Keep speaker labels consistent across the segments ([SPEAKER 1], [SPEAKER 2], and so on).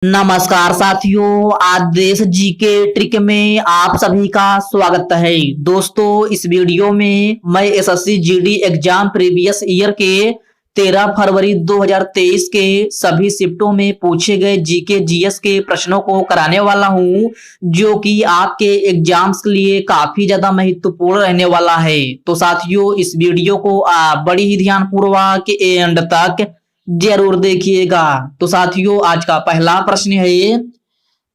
[SPEAKER 1] नमस्कार साथियों, आज देश जीके ट्रिक में आप सभी का स्वागत है। दोस्तों, इस वीडियो में मैं SSC GD exam previous year के 13 फरवरी 2023 के सभी शिफ्टों में पूछे गए जीके जीएस के प्रश्नों को कराने वाला हूं, जो कि आपके एग्जाम्स के लिए काफी ज्यादा महत्वपूर्ण रहने वाला है। तो साथियों, इस वीडियो को आप बड़ी ही ध्यानपूर्वक एंड तक जरूर देखिएगा। तो साथियों, आज का पहला प्रश्न है,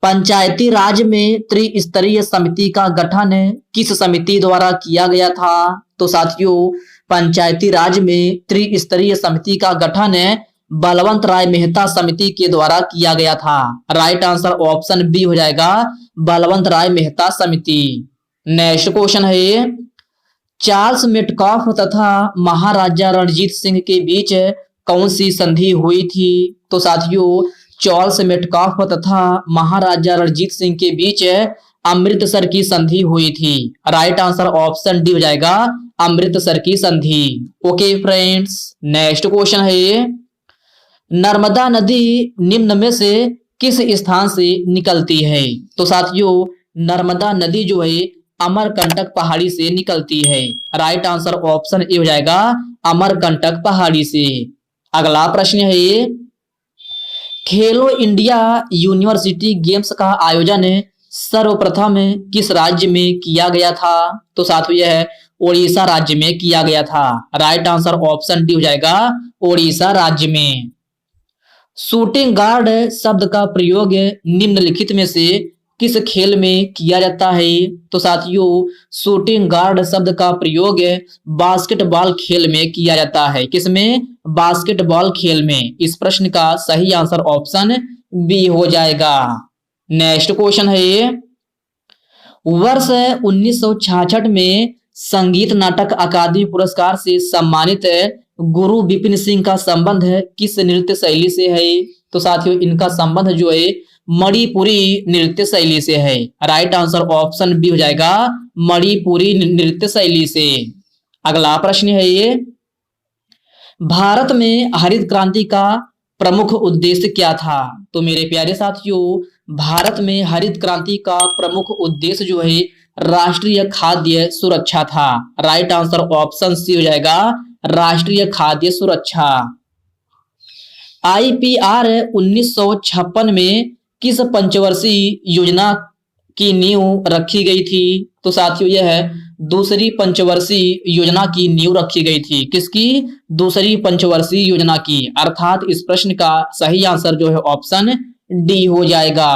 [SPEAKER 1] पंचायती राज में त्रिस्तरीय समिति का गठन किस समिति द्वारा किया गया था? तो साथियों, पंचायती राज में त्रिस्तरीय समिति का गठन बलवंत राय मेहता समिति के द्वारा किया गया था। राइट आंसर ऑप्शन बी हो जाएगा, बलवंत राय मेहता समिति। नेक्स्ट क्वेश्चन है, चार्ल्स मेटकाफ तथा महाराजा रणजीत सिंह के बीच कौन सी संधि हुई थी? तो साथियों, चार्ल्स मेटकाफ तथा महाराजा रणजीत सिंह के बीच अमृतसर की संधि हुई थी। राइट आंसर ऑप्शन डी हो जाएगा, अमृतसर की संधि। ओके फ्रेंड्स, नेक्स्ट क्वेश्चन है, नर्मदा नदी निम्न में से किस स्थान से निकलती है? तो साथियों, नर्मदा नदी जो है अमरकंटक पहाड़ी से निकलती है। राइट आंसर ऑप्शन ए हो जाएगा, अमरकंटक पहाड़ी से। अगला प्रश्न है, खेलो इंडिया यूनिवर्सिटी गेम्स का आयोजन सर्वप्रथम किस राज्य में किया गया था? तो साथियों, यह ओडिशा राज्य में किया गया था। राइट आंसर ऑप्शन डी हो जाएगा, ओडिशा राज्य में। शूटिंग गार्ड शब्द का प्रयोग निम्नलिखित में से किस खेल में किया जाता है? तो साथियों, शूटिंग गार्ड शब्द का प्रयोग बास्केटबॉल खेल में किया जाता है। किसमें? बास्केटबॉल खेल में। इस प्रश्न का सही आंसर ऑप्शन बी हो जाएगा। नेक्स्ट क्वेश्चन है, वर्ष 1966 में संगीत नाटक अकादमी पुरस्कार से सम्मानित गुरु विपिन सिंह का संबंध किस नृत्य शैली से है? तो साथियों, इनका संबंध जो है मणिपुरी नृत्य शैली से है। राइट आंसर ऑप्शन बी हो जाएगा, मणिपुरी नृत्य शैली से। अगला प्रश्न है ये, भारत में हरित क्रांति का प्रमुख उद्देश्य क्या था? तो मेरे प्यारे साथियों, भारत में हरित क्रांति का प्रमुख उद्देश्य जो है राष्ट्रीय खाद्य सुरक्षा था। राइट आंसर ऑप्शन सी हो जाएगा, राष्ट्रीय खाद्य सुरक्षा। आईपीआर 1956 में किस पंचवर्षीय योजना की नींव रखी गई थी? तो साथियों, यह दूसरी पंचवर्षीय योजना की नींव रखी गई थी। किसकी? दूसरी पंचवर्षीय योजना की। अर्थात इस प्रश्न का सही आंसर जो है ऑप्शन डी हो जाएगा।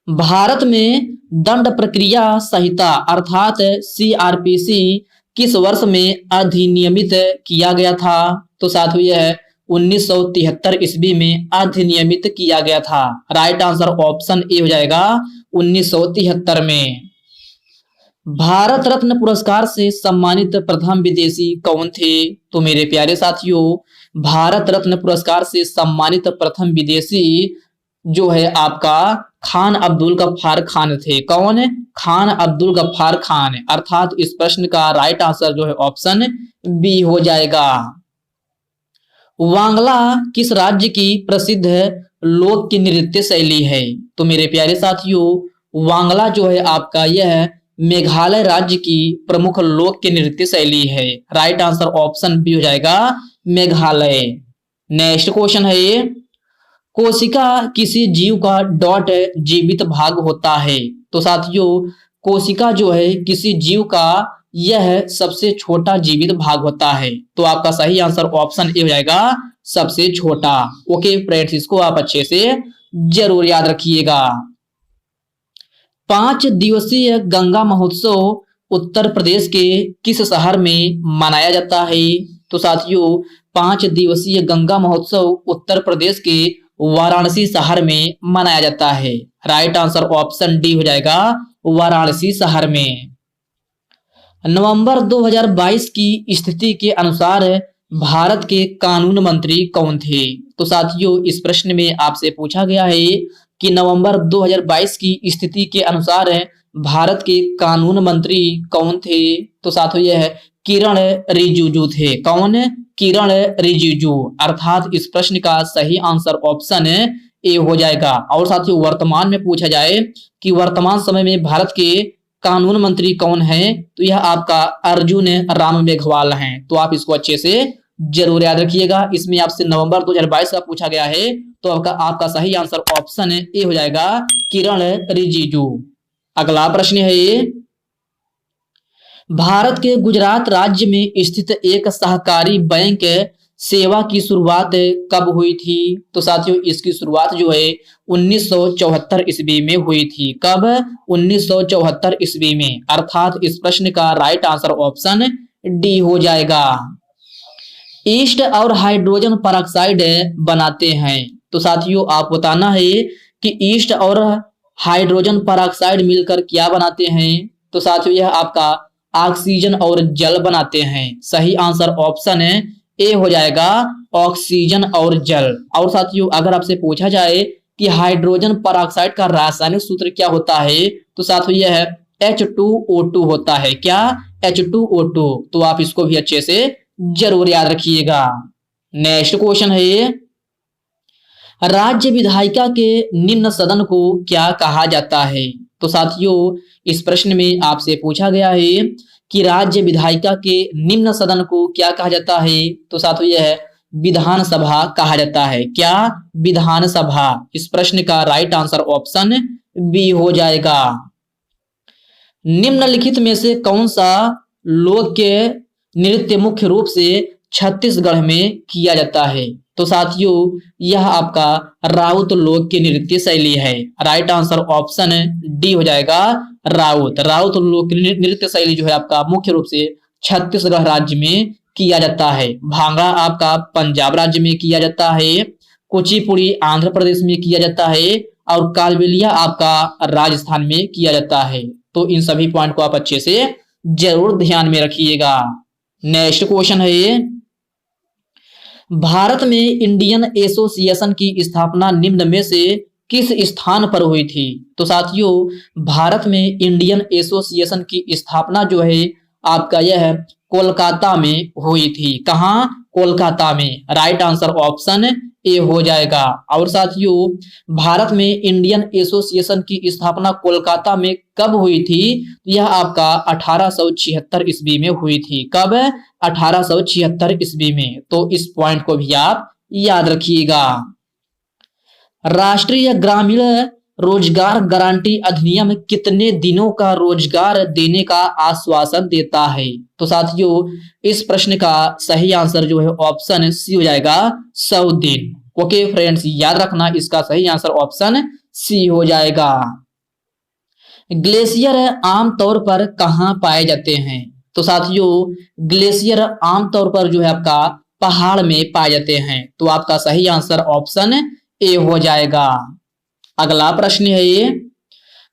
[SPEAKER 1] भारत में दंड प्रक्रिया संहिता अर्थात सीआरपीसी किस वर्ष में अधिनियमित किया गया था? तो साथियों, यह 1973 ईस्वी में अधिनियमित किया गया था। राइट आंसर ऑप्शन ए हो जाएगा, 1973 में। भारत रत्न पुरस्कार से सम्मानित प्रथम विदेशी कौन थे? तो मेरे प्यारे साथियों, भारत रत्न पुरस्कार से सम्मानित प्रथम विदेशी जो है आपका खान अब्दुल गफ्फार खान थे। कौन? खान अब्दुल गफ्फार खान। अर्थात इस प्रश्न का राइट आंसर जो है ऑप्शन बी हो जाएगा। वांगला किस राज्य की प्रसिद्ध लोक नृत्य शैली है? तो मेरे प्यारे साथियों, वांगला जो है आपका यह मेघालय राज्य की प्रमुख लोक नृत्य शैली है। राइट आंसर ऑप्शन बी हो जाएगा, मेघालय। नेक्स्ट क्वेश्चन है, कोशिका किसी जीव का डॉट जीवित भाग होता है? तो साथियों, कोशिका जो है किसी जीव का यह सबसे छोटा जीवित भाग होता है। तो आपका सही आंसर ऑप्शन ए हो जाएगा, सबसे छोटा। ओके फ्रेंड्स, इसको आप अच्छे से जरूर याद रखिएगा। 5 दिवसीय गंगा महोत्सव उत्तर प्रदेश के किस शहर में मनाया जाता है? तो साथियों, 5 दिवसीय गंगा महोत्सव उत्तर प्रदेश के वाराणसी शहर में मनाया जाता है। राइट आंसर ऑप्शन डी हो जाएगा, वाराणसी शहर में। नवंबर 2022 की स्थिति के अनुसार भारत के कानून मंत्री कौन थे? तो साथियों, इस प्रश्न में आपसे पूछा गया है कि नवंबर 2022 की स्थिति के अनुसार भारत के कानून मंत्री कौन थे? तो साथियों, यह किरण रिजिजू थे। कौन? किरण रिजिजू। अर्थात इस प्रश्न का सही आंसर ऑप्शन ए हो जाएगा। और साथियों वर्तमान में पूछा जाए कि वर्तमान समय में भारत के कानून मंत्री कौन है, तो यह आपका अर्जुन राम मेघवाल हैं। तो आप इसको अच्छे से जरूर याद रखिएगा। इसमें आपसे नवंबर 2022 का पूछा गया है, तो आपका सही आंसर ऑप्शन ए हो जाएगा, किरण रिजिजू। अगला प्रश्न है ये, भारत के गुजरात राज्य में स्थित एक सहकारी बैंक सेवा की शुरुआत कब हुई थी? तो साथियों इसकी शुरुआत जो है 1974 ईस्वी में हुई थी। कब? 1974 ईस्वी में। अर्थात इस प्रश्न का राइट आंसर ऑप्शन डी हो जाएगा। ईस्ट और हाइड्रोजन परऑक्साइड बनाते हैं। तो साथियों आप बताना है कि ईस्ट और हाइड्रोजन परऑक्साइड मिलकर क्या बनाते हैं? तो साथियों यह आपका ऑक्सीजन और जल बनाते हैं। सही आंसर ऑप्शन ए हो जाएगा, ऑक्सीजन और जल। और साथियों अगर आपसे पूछा जाए कि हाइड्रोजन परऑक्साइड का रासायनिक सूत्र क्या होता है, तो साथियों यह है H2O2 होता है। क्या? H2O2। तो आप इसको भी अच्छे से जरूर याद रखिएगा। नेक्स्ट क्वेश्चन है ये, राज्य विधायिका के निम्न सदन को क्या कहा जाता है? तो साथियों इस प्रश्न में आपसे पूछा गया है कि राज्य विधायिका के निम्न सदन को क्या कहा जाता है? तो साथियों यह है विधानसभा कहा जाता है। क्या? विधानसभा। इस प्रश्न का राइट आंसर ऑप्शन बी हो जाएगा। निम्नलिखित में से कौन सा लोक के नृत्य मुख्य रूप से छत्तीसगढ़ में किया जाता है? तो साथियों यह आपका राउत लोक की नृत्य शैली है। राइट आंसर ऑप्शन डी हो जाएगा, राउत। राउत लोक की नृत्य शैली जो है आपका मुख्य रूप से छत्तीसगढ़ राज्य में किया जाता है। भांगड़ा आपका पंजाब राज्य में किया जाता है, कुचिपुड़ी आंध्र प्रदेश में किया जाता है और कालबेलिया आपका राजस्थान में किया जाता है। तो इन सभी पॉइंट को आप अच्छे से जरूर ध्यान में रखिएगा। नेक्स्ट क्वेश्चन है ये, भारत में इंडियन एसोसिएशन की स्थापना निम्न में से किस स्थान पर हुई थी? तो साथियों भारत में इंडियन एसोसिएशन की स्थापना जो है आपका यह कोलकाता में हुई थी। कहाँ? कोलकाता में। राइट आंसर ऑप्शन ए हो जाएगा। और साथियों भारत में इंडियन एसोसिएशन की स्थापना कोलकाता में कब हुई थी? यह आपका 1876 ईस्वी में हुई थी। कब? 1876 ईस्वी में। तो इस पॉइंट को भी आप याद रखिएगा। राष्ट्रीय ग्रामीण रोजगार गारंटी अधिनियम कितने दिनों का रोजगार देने का आश्वासन देता है? तो साथियों इस प्रश्न का सही आंसर जो है ऑप्शन सी हो जाएगा, 100 दिन। ओके फ्रेंड्स याद रखना, इसका सही आंसर ऑप्शन सी हो जाएगा। ग्लेशियर आमतौर पर कहाँ पाए जाते हैं? तो साथियों ग्लेशियर आमतौर पर जो है आपका पहाड़ में पाए जाते हैं। तो आपका सही आंसर ऑप्शन ए हो जाएगा। अगला प्रश्न है ये,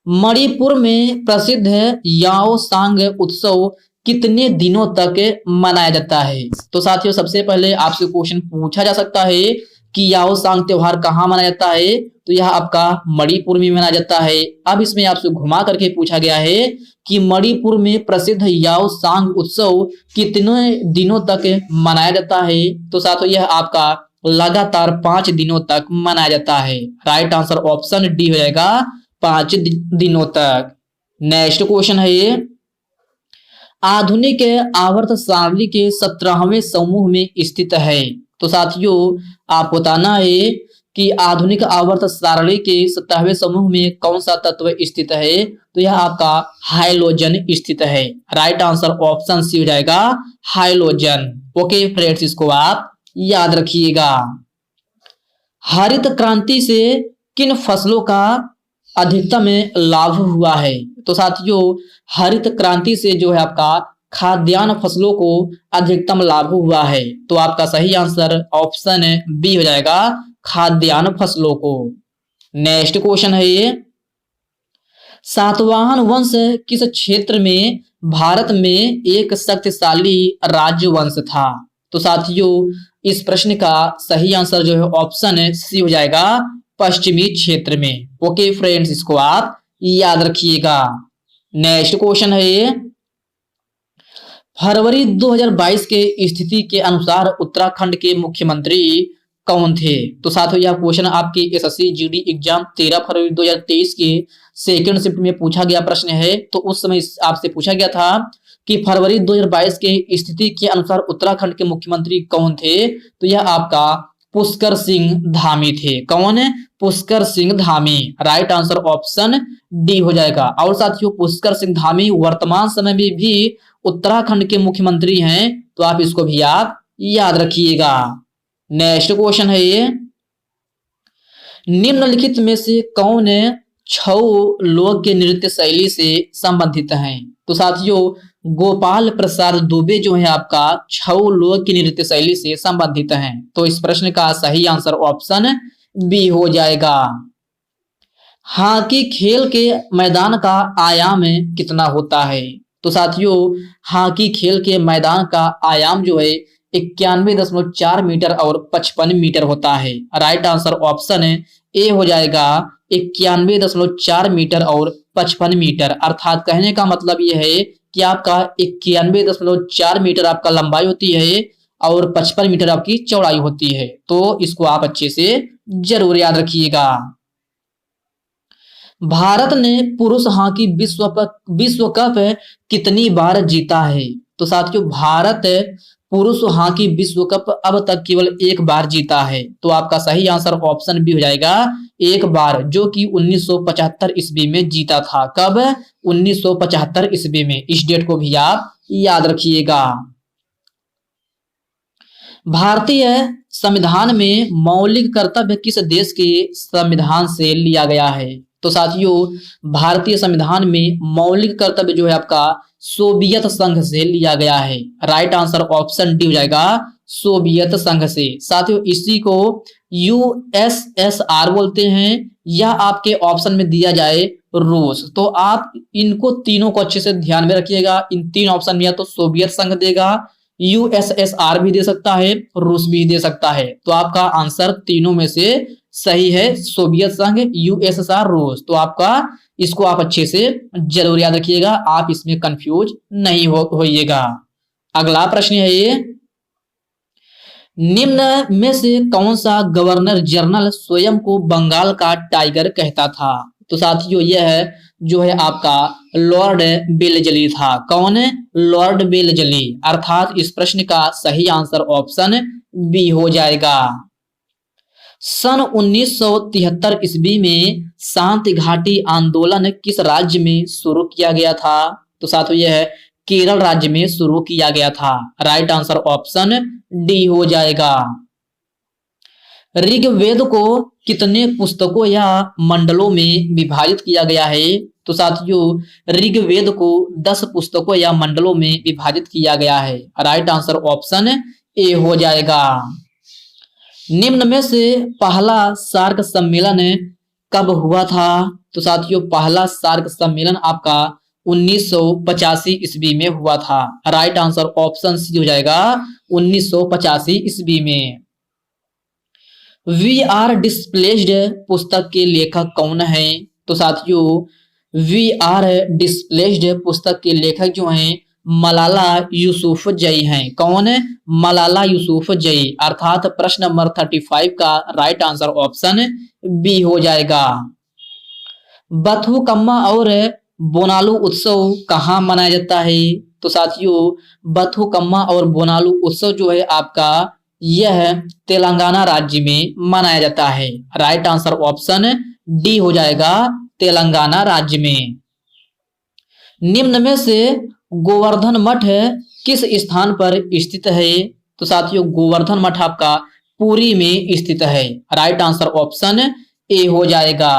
[SPEAKER 1] मणिपुर में प्रसिद्ध याओ सांग उत्सव कितने दिनों तक मनाया जाता है? तो साथियों सबसे पहले आपसे क्वेश्चन पूछा जा सकता है कि याओ सांग त्योहार कहाँ मनाया जाता है? तो यह आपका मणिपुर में मनाया जाता है। अब इसमें आपसे घुमा करके पूछा गया है कि मणिपुर में प्रसिद्ध याओ सांग उत्सव कितने दिनों तक मनाया जाता है? तो साथियों यह आपका लगातार 5 दिनों तक मनाया जाता है। राइट आंसर ऑप्शन डी हो जाएगा, 5 दिनों तक। नेक्स्ट क्वेश्चन है ये, आधुनिक आवर्त सारणी के 17वें समूह में स्थित है। तो साथियों आप बताना है कि आधुनिक आवर्त सारणी के 17वें समूह में कौन सा तत्व स्थित है? तो यह आपका हाइड्रोजन स्थित है। राइट आंसर ऑप्शन सी हो जाएगा, हाइड्रोजन। ओके फ्रेंड्स इसको आप याद रखिएगा। हरित क्रांति से किन फसलों का अधिकतम लाभ हुआ है? तो साथियों हरित क्रांति से जो है आपका खाद्यान्न फसलों को अधिकतम लाभ हुआ है। तो आपका सही आंसर ऑप्शन बी हो जाएगा, खाद्यान्न फसलों को। नेक्स्ट क्वेश्चन है ये, सातवाहन वंश किस क्षेत्र में भारत में एक शक्तिशाली राजवंश था? तो साथियों इस प्रश्न का सही आंसर जो है ऑप्शन सी हो जाएगा, पश्चिमी क्षेत्र में। ओके फ्रेंड्स इसको आप याद रखिएगा। नेक्स्ट क्वेश्चन है ये, फरवरी 2022 के स्थिति के अनुसार उत्तराखंड के मुख्यमंत्री कौन थे? तो साथियों यह क्वेश्चन आपके एसएससी जीडी एग्जाम 13 फरवरी 2023 के सेकंड शिफ्ट में पूछा गया प्रश्न है। तो उस समय आपसे पूछा गया था कि फरवरी 2022 के स्थिति के अनुसार उत्तराखंड के मुख्यमंत्री कौन थे? तो यह आपका पुष्कर सिंह धामी थे। कौन है? Pushkar Singh Dhami. Right answer option D हो जाएगा। और साथियों पुष्कर सिंह धामी वर्तमान समय में भी उत्तराखंड के मुख्यमंत्री हैं, तो आप इसको भी आप याद रखिएगा। नेक्स्ट क्वेश्चन है ये, निम्नलिखित में से कौन छऊ लोक के नृत्य शैली से संबंधित हैं? तो साथियों गोपाल प्रसाद दुबे जो है आपका छऊ लोक की नृत्य शैली से संबंधित हैं। तो इस प्रश्न का सही आंसर ऑप्शन बी हो जाएगा। हॉकी खेल के मैदान का आयाम कितना होता है? तो साथियों हॉकी खेल के मैदान का आयाम जो है 91.4 मीटर और 55 मीटर होता है। राइट आंसर ऑप्शन ए हो जाएगा 91.4 मीटर और 55 मीटर। अर्थात कहने का मतलब यह है कि आपका 91.4 मीटर आपका लंबाई होती है और 55 मीटर आपकी चौड़ाई होती है। तो इसको आप अच्छे से जरूर याद रखिएगा। भारत ने पुरुष हॉकी विश्व कप कितनी बार जीता है? तो साथियों भारत पुरुष हॉकी विश्व कप अब तक केवल एक बार जीता है। तो आपका सही आंसर ऑप्शन बी हो जाएगा एक बार, जो कि 1975 ईस्वी में जीता था। कब? 1975 ईस्वी में। इस डेट को भी आप याद रखिएगा। भारतीय संविधान में मौलिक कर्तव्य किस देश के संविधान से लिया गया है? तो साथियों भारतीय संविधान में मौलिक कर्तव्य जो है आपका सोवियत संघ से लिया गया है। राइट आंसर ऑप्शन डी हो जाएगा सोवियत संघ से। साथियों इसी को यूएसएसआर बोलते हैं, या आपके ऑप्शन में दिया जाए रूस। तो आप इनको तीनों को अच्छे से ध्यान में रखिएगा। इन तीन ऑप्शन में या तो सोवियत संघ देगा, यूएसएसआर भी दे सकता है, रूस भी दे सकता है। तो आपका आंसर तीनों में से सही है, सोवियत संघ, यूएसएसआर, रूस। तो आपका इसको आप अच्छे से जरूर याद रखिएगा, आप इसमें कंफ्यूज नहीं होइएगा। अगला प्रश्न है ये, निम्न में से कौन सा गवर्नर जनरल स्वयं को बंगाल का टाइगर कहता था? तो साथियों यह जो है आपका लॉर्ड वेलेस्ली था। कौन है? Lord Wellesley. अर्थात इस प्रश्न का सही आंसर ऑप्शन बी हो जाएगा। सन 1973 ईस्वी में शांति घाटी आंदोलन किस राज्य में शुरू किया गया था? तो साथियों यह केरल राज्य में शुरू किया गया था। राइट आंसर ऑप्शन डी हो जाएगा। ऋग्वेद को कितने पुस्तकों या मंडलों में विभाजित किया गया है? तो साथियों ऋग्वेद को 10 पुस्तकों या मंडलों में विभाजित किया गया है। राइट आंसर ऑप्शन ए हो जाएगा। निम्न में से पहला सार्क सम्मेलन कब हुआ था? तो साथियों पहला सार्क सम्मेलन आपका 1985 ईस्वी में हुआ था। राइट आंसर ऑप्शन सी हो जाएगा 1985 ईस्वी में। वी आर डिस्प्लेस्ड पुस्तक के लेखक कौन है? तो साथियों वी आर डिस्प्लेस्ड पुस्तक के लेखक जो हैं मलाला यूसुफजई हैं। कौन है? मलाला यूसुफजई। अर्थात प्रश्न नंबर 35 का राइट आंसर ऑप्शन बी हो जाएगा। बथुकम्मा और बोनालू उत्सव कहाँ मनाया जाता है? तो साथियों बथुकम्मा और बोनालू उत्सव जो है आपका यह तेलंगाना राज्य में मनाया जाता है। राइट आंसर ऑप्शन डी हो जाएगा तेलंगाना राज्य में। निम्न में से गोवर्धन मठ किस स्थान पर स्थित है? तो साथियों गोवर्धन मठ आपका पुरी में स्थित है। राइट आंसर ऑप्शन ए हो जाएगा।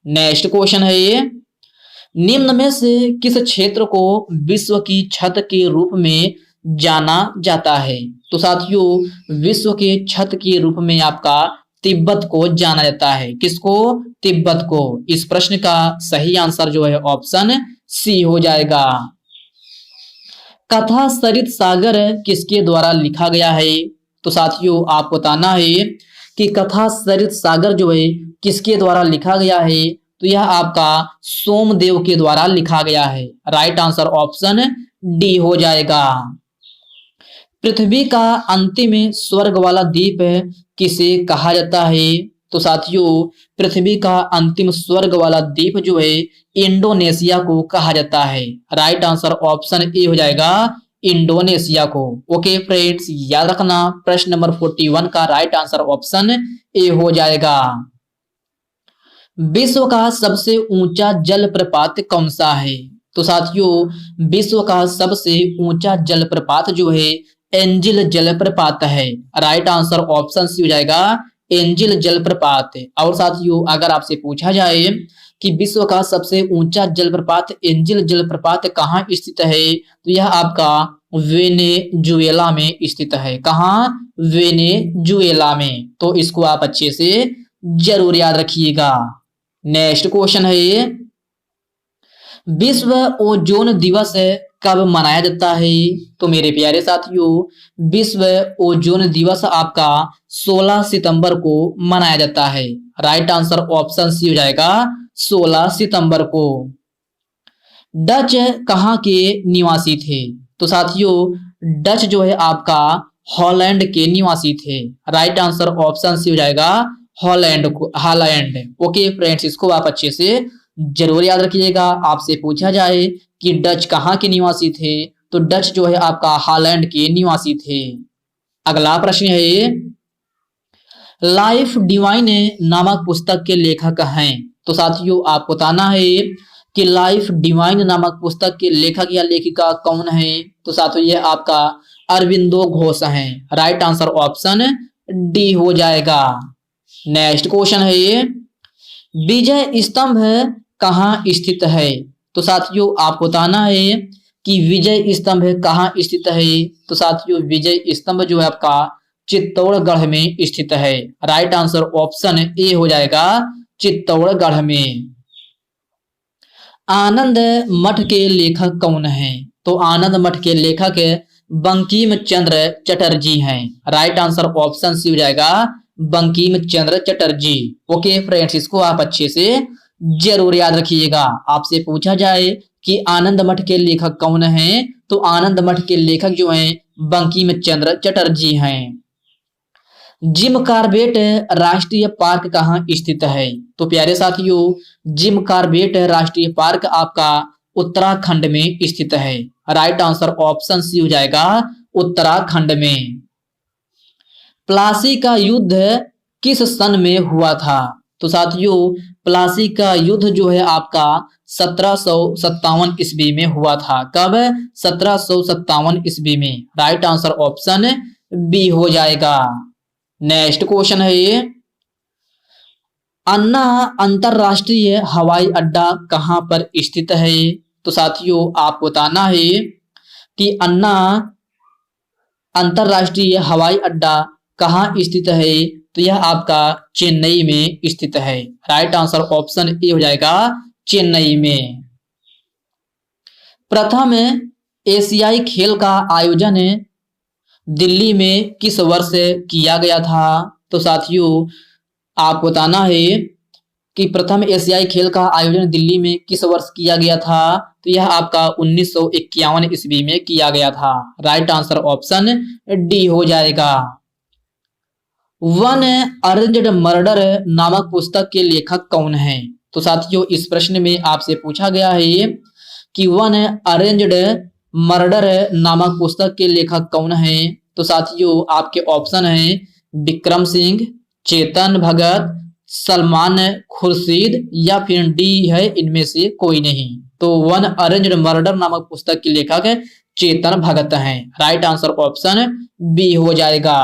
[SPEAKER 1] नेक्स्ट क्वेश्चन है ये, निम्न में से किस क्षेत्र को विश्व की छत के रूप में जाना जाता है? तो साथियों विश्व के छत के रूप में आपका तिब्बत को जाना जाता है। किसको? तिब्बत को। इस प्रश्न का सही आंसर जो है ऑप्शन सी हो जाएगा। कथा सरित सागर किसके द्वारा लिखा गया है? तो साथियों आपको बताना है कि कथा सरित सागर जो है किसके द्वारा लिखा गया है? तो यह आपका सोमदेव के द्वारा लिखा गया है। राइट आंसर ऑप्शन डी हो जाएगा। पृथ्वी का अंतिम स्वर्ग वाला द्वीप किसे कहा जाता है? तो साथियों, पृथ्वी का अंतिम स्वर्ग वाला द्वीप जो है इंडोनेशिया को कहा जाता है। राइट आंसर ऑप्शन ए हो जाएगा इंडोनेशिया को। ओके फ्रेंड्स, याद रखना प्रश्न नंबर 41 का राइट आंसर ऑप्शन ए हो जाएगा। विश्व का सबसे ऊंचा जलप्रपात कौन सा है? तो साथियों, विश्व का सबसे ऊंचा जलप्रपात जो है एंजिल जलप्रपात है। राइट आंसर ऑप्शन सी हो जाएगा एंजिल जलप्रपात। और साथियों, अगर आपसे पूछा जाए कि विश्व का सबसे ऊंचा जलप्रपात एंजिल जलप्रपात कहाँ स्थित है, तो यह आपका वेनेजुएला में स्थित है। कहाँ? वेनेजुएला में। तो इसको आप अच्छे से जरूर याद रखिएगा। नेक्स्ट क्वेश्चन है, विश्व ओजोन दिवस कब मनाया जाता है? तो मेरे प्यारे साथियों, विश्व ओजोन दिवस आपका 16 सितंबर को मनाया जाता है। राइट आंसर ऑप्शन सी हो जाएगा 16 सितंबर को। डच कहाँ के निवासी थे? तो साथियों, डच जो है आपका हॉलैंड के निवासी थे। राइट आंसर ऑप्शन सी हो जाएगा हॉलैंड को, हॉलैंड। ओके फ्रेंड्स, इसको आप अच्छे से जरूर याद रखिएगा। आपसे पूछा जाए कि डच कहाँ के निवासी थे, तो डच जो है आपका हॉलैंड के निवासी थे। अगला प्रश्न है, लाइफ डिवाइन नामक पुस्तक के लेखक हैं? तो साथियों, आपको बताना है कि लाइफ डिवाइन नामक पुस्तक के लेखक या लेखिका कौन है? तो साथियों, ये आपका अरविंदो घोष हैं। राइट आंसर ऑप्शन डी हो जाएगा। नेक्स्ट क्वेश्चन है, विजय स्तंभ कहाँ स्थित है? तो साथियों, आपको बताना है कि विजय स्तंभ कहाँ स्थित है। तो साथियों, विजय स्तंभ जो है आपका चित्तौड़गढ़ में स्थित है। राइट आंसर ऑप्शन ए हो जाएगा चित्तौड़गढ़ में। आनंद मठ के लेखक कौन है? तो आनंद मठ के लेखक बंकिम चंद्र चटर्जी हैं। राइट आंसर ऑप्शन सी हो जाएगा बंकिम चंद्र चटर्जी। ओके फ्रेंड्स, इसको आप अच्छे से जरूर याद रखिएगा। आपसे पूछा जाए कि आनंद मठ के लेखक कौन हैं, तो आनंद मठ के लेखक जो हैं बंकिम चंद्र चटर्जी हैं। जिम कार्बेट राष्ट्रीय पार्क कहाँ स्थित है? तो प्यारे साथियों, जिम कार्बेट राष्ट्रीय पार्क आपका उत्तराखंड में स्थित है। राइट आंसर ऑप्शन सी हो जाएगा उत्तराखंड में। प्लासी का युद्ध किस सन में हुआ था? तो साथियों, प्लासी का युद्ध जो है आपका 1757 ईस्वी में हुआ था। कब? 1757 ईस्वी में। राइट आंसर ऑप्शन बी हो जाएगा। नेक्स्ट क्वेश्चन है, अन्ना अंतरराष्ट्रीय हवाई अड्डा कहां पर स्थित है? तो साथियों, आपको बताना है कि अन्ना अंतरराष्ट्रीय हवाई अड्डा कहां स्थित है, तो यह आपका चेन्नई में स्थित है। राइट आंसर ऑप्शन ए हो जाएगा चेन्नई में। प्रथम एशियाई खेल का आयोजन दिल्ली में किस वर्ष किया गया था? तो साथियों, आपको बताना है कि प्रथम एशियाई खेल का आयोजन दिल्ली में किस वर्ष किया गया था, तो यह आपका 1951 ईस्वी में किया गया था। राइट आंसर ऑप्शन डी हो जाएगा। वन अरेंज्ड मर्डर नामक पुस्तक के लेखक कौन है? तो साथियों, इस प्रश्न में आपसे पूछा गया है कि वन अरेंज्ड मर्डर नामक पुस्तक के लेखक कौन है? तो साथियों, आपके ऑप्शन हैं विक्रम सिंह, चेतन भगत, सलमान खुर्शीद या फिर डी है इनमें से कोई नहीं। तो वन अरेंज्ड मर्डर नामक पुस्तक के लेखक चेतन भगत हैं। राइट आंसर ऑप्शन बी हो जाएगा।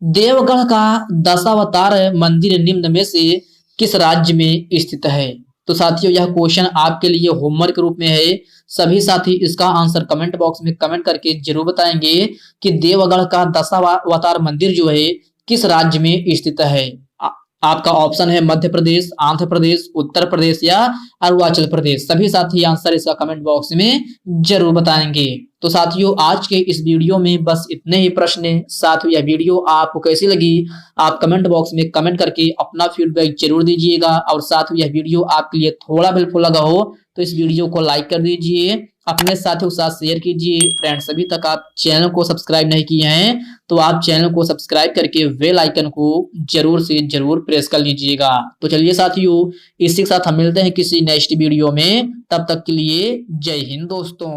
[SPEAKER 1] देवगढ़ का दशावतार मंदिर निम्न में से किस राज्य में स्थित है? तो साथियों, यह क्वेश्चन आपके लिए होमवर्क के रूप में है। सभी साथी इसका आंसर कमेंट बॉक्स में कमेंट करके जरूर बताएंगे कि देवगढ़ का दशावतार मंदिर जो है किस राज्य में स्थित है। आपका ऑप्शन है मध्य प्रदेश, आंध्र प्रदेश, उत्तर प्रदेश या अरुणाचल प्रदेश। सभी साथी आंसर इसका कमेंट बॉक्स में जरूर बताएंगे। तो साथियों, आज के इस वीडियो में बस इतने ही प्रश्न। साथियों, यह वीडियो आपको कैसी लगी आप कमेंट बॉक्स में कमेंट करके अपना फीडबैक जरूर दीजिएगा। और साथियों, यह वीडियो आपके लिए थोड़ा हेल्पफुल लगा हो तो इस वीडियो को लाइक कर दीजिए अपने साथियों के साथ शेयर कीजिए। फ्रेंड्स, अभी तक आप चैनल को सब्सक्राइब नहीं किए हैं तो आप चैनल को सब्सक्राइब करके बेल आइकन को जरूर से जरूर प्रेस कर लीजिएगा। तो चलिए साथियों, इसी के साथ हम मिलते हैं किसी नेक्स्ट वीडियो में। तब तक के लिए जय हिंद दोस्तों।